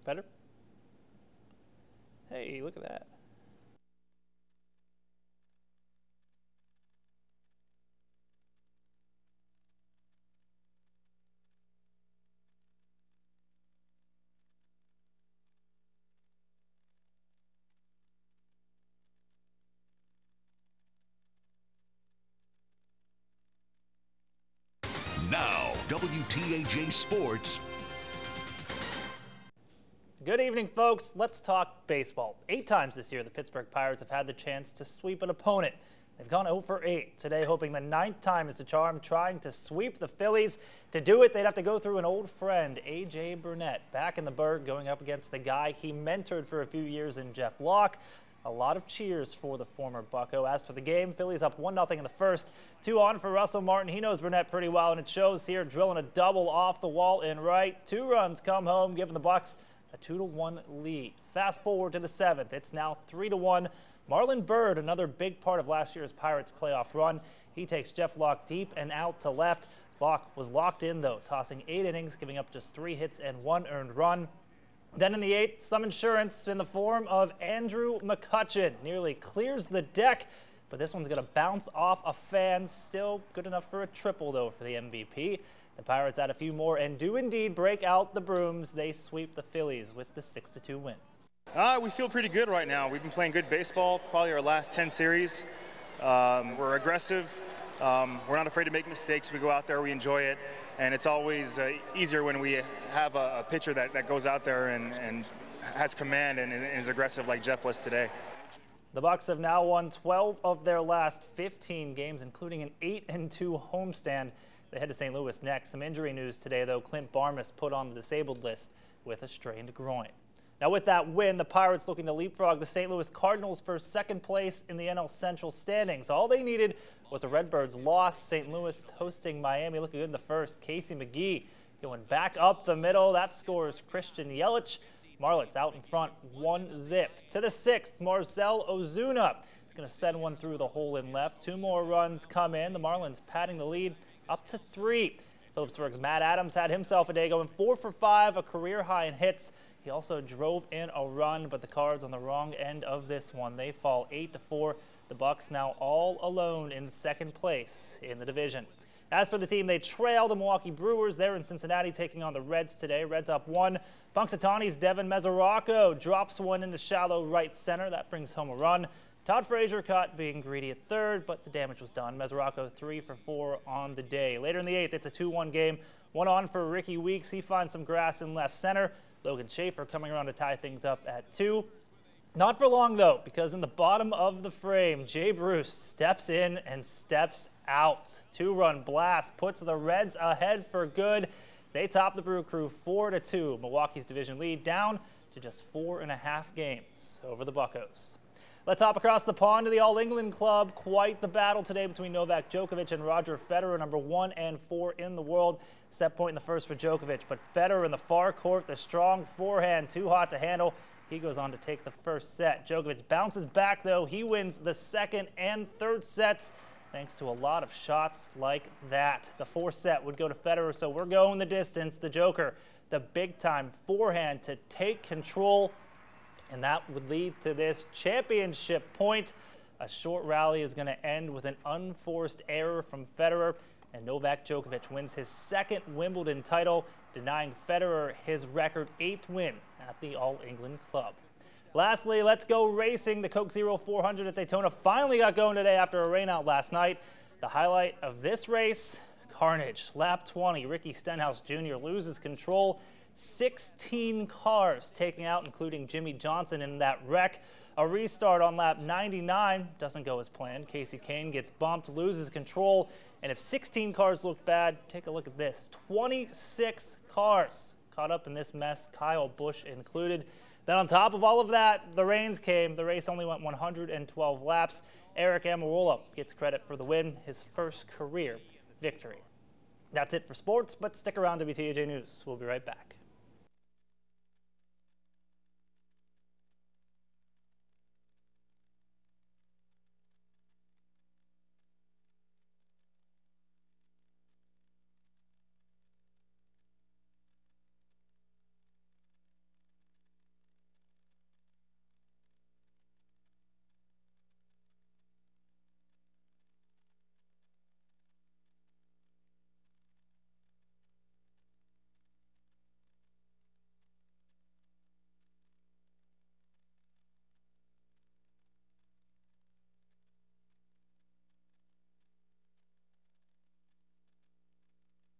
Better? Hey, look at that. Now, WTAJ Sports. Good evening, folks. Let's talk baseball. 8 times this year, the Pittsburgh Pirates have had the chance to sweep an opponent. They've gone 0 for 8 today, hoping the 9th time is the charm, trying to sweep the Phillies. To do it, they'd have to go through an old friend, A.J. Burnett, back in the Burgh, going up against the guy he mentored for a few years in Jeff Locke. A lot of cheers for the former Bucco. As for the game, Phillies up 1-0 in the first. 2 on for Russell Martin. He knows Burnett pretty well, and it shows here, drilling a double off the wall in right. 2 runs come home, giving the Bucs a 2-1 lead. Fast forward to the 7th. It's now 3-1. Marlon Byrd, another big part of last year's Pirates playoff run. He takes Jeff Locke deep and out to left. Locke was locked in, though, tossing 8 innings, giving up just 3 hits and 1 earned run. Then in the 8th, some insurance in the form of Andrew McCutchen. Nearly clears the deck, but this one's going to bounce off a fan. Still good enough for a triple, though, for the MVP. The Pirates add a few more and do indeed break out the brooms. They sweep the Phillies with the 6-2 win. We feel pretty good right now. We've been playing good baseball, probably our last 10 series. We're aggressive. We're not afraid to make mistakes. We go out there, we enjoy it. And it's always easier when we have a pitcher that goes out there and has command and is aggressive like Jeff was today. The Bucs have now won 12 of their last 15 games, including an 8-2 homestand. They head to St. Louis next. Some injury news today, though. Clint Barmas put on the disabled list with a strained groin. Now, with that win, the Pirates looking to leapfrog the St. Louis Cardinals for 2nd place in the NL Central standings. All they needed was the Redbirds' loss. St. Louis hosting Miami, looking good in the first. Casey McGee going back up the middle. That scores Christian Yelich. Marlins out in front, 1-0. To the 6th, Marcell Ozuna is going to send one through the hole in left. 2 more runs come in. The Marlins padding the lead up to 3. Phillipsburg's Matt Adams had himself a day, going 4 for 5, a career high in hits. He also drove in a run, but the Cards on the wrong end of this one. They fall 8-4. The Bucs now all alone in 2nd place in the division. As for the team, they trail the Milwaukee Brewers. They're in Cincinnati taking on the Reds today. Reds up 1. Punxsutawney's Devin Mesoraco drops one into shallow right center. That brings home a run. Todd Frazier caught being greedy at 3rd, but the damage was done. Mesoraco 3 for 4 on the day. Later in the 8th, it's a 2-1 game. 1 on for Ricky Weeks. He finds some grass in left center. Logan Schaefer coming around to tie things up at 2. Not for long, though, because in the bottom of the frame, Jay Bruce steps in and steps out. 2-run blast puts the Reds ahead for good. They top the Brew Crew 4-2. Milwaukee's division lead down to just 4.5 games over the Buccos. Let's hop across the pond to the All-England Club. Quite the battle today between Novak Djokovic and Roger Federer, number 1 and 4 in the world. Set point in the first for Djokovic, but Federer in the far court, the strong forehand, too hot to handle. He goes on to take the first set. Djokovic bounces back, though. He wins the 2nd and 3rd sets thanks to a lot of shots like that. The 4th set would go to Federer, so we're going the distance. The Joker, the big-time forehand to take control, and that would lead to this championship point. A short rally is going to end with an unforced error from Federer, and Novak Djokovic wins his 2nd Wimbledon title, denying Federer his record 8th win at the All-England Club. Lastly, let's go racing. The Coke Zero 400 at Daytona finally got going today after a rainout last night. The highlight of this race, carnage. Lap 20, Ricky Stenhouse Jr. loses control. 16 cars taken out, including Jimmy Johnson in that wreck. A restart on lap 99 doesn't go as planned. Casey Kane gets bumped, loses control. And if 16 cars look bad, take a look at this. 26 cars caught up in this mess, Kyle Busch included. Then on top of all of that, the rains came. The race only went 112 laps. Eric Almirola gets credit for the win, his first career victory. That's it for sports, but stick around, WTAJ News. We'll be right back.